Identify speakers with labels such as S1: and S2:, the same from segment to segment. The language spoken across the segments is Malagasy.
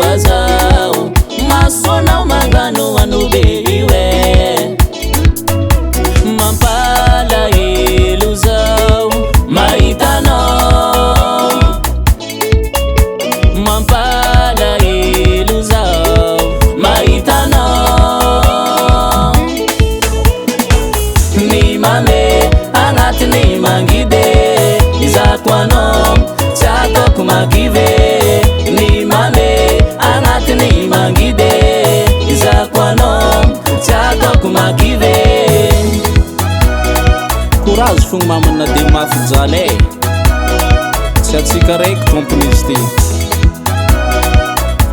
S1: azao masonao mangano anobeiwe mampalahelo zao mahitanao mampalahelo zao mahitanao ny mame agnatiny mangide izako anao tsy ataoko makive ny mame agnatiny mangide izako anao tsy ataoko makive courage fogna mamana de mafy jaly e tsy atsika raiky tomponizy ty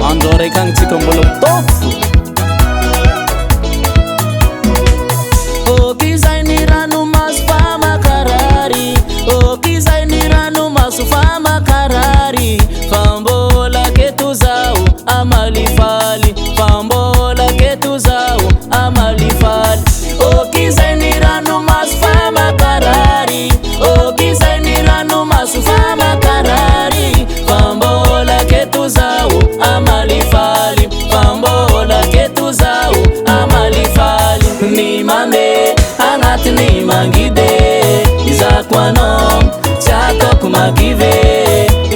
S1: andro raiky agny tsika mbola mitoko fo okizay ny ranomaso fa makarary okizay ny ranomaso fa makarary fa mbola keto zao amalifaly fa mbola keto zao amalifaly okizay ny ranomaso fa makarary okizay ny ranomaso fa makarary fa mbola keto zao amalifaly fa mbola keto zao amalifaly ny mame agnatiny mangide izako anao tsy ataoko makive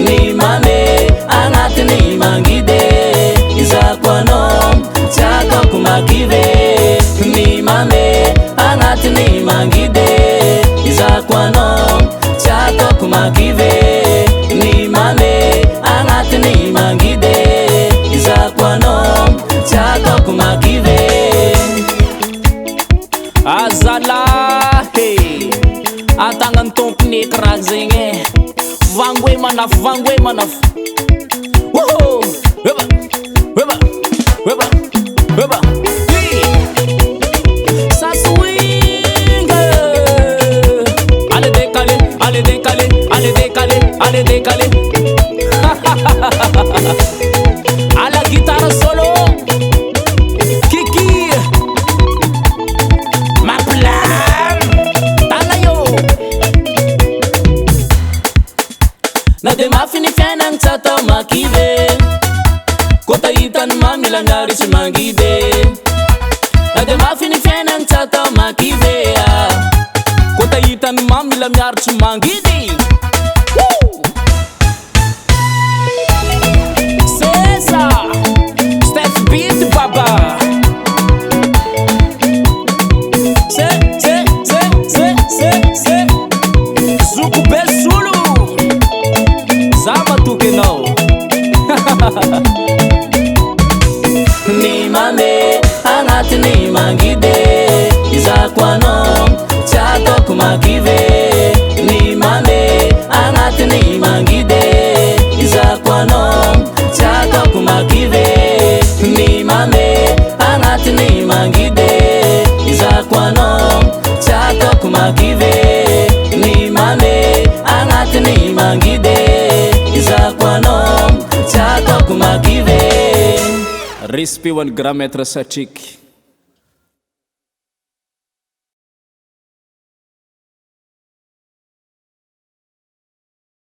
S1: ny mame agnatiny mangide izako anao tsy ataoko makive ny mame agnatiny mangide izako anao tsy ataoko makive ny mame agnatiny mangide izako anao tsy ataoko makive azalahy atagnany tompony ekraha zegny e vangoe manafo woho eba eba eba eba ça swing allez décaler allez décaler allez décaler allez décaler à la guitare solo Kiki ma plan tanayo na de mafiny fiainagny tsy atao makive kota hitany mamilangary sy mangide na de mafiny fiainagny tsy atao makive kota hitany mamila miaro tsy mangidy sesa Steph Beat baba se zuku besulu zama tukenao ny mame agnatiny mangide izako anao tsy ataoko makive ny mame agnatiny mangide izako anao tsy ataoko makive ny mame agnatiny mangide izako anao tsy ataoko makive ny mame agnatiny mangide izako anao tsy ataoko makive respect ho an'ny grand maître Satriky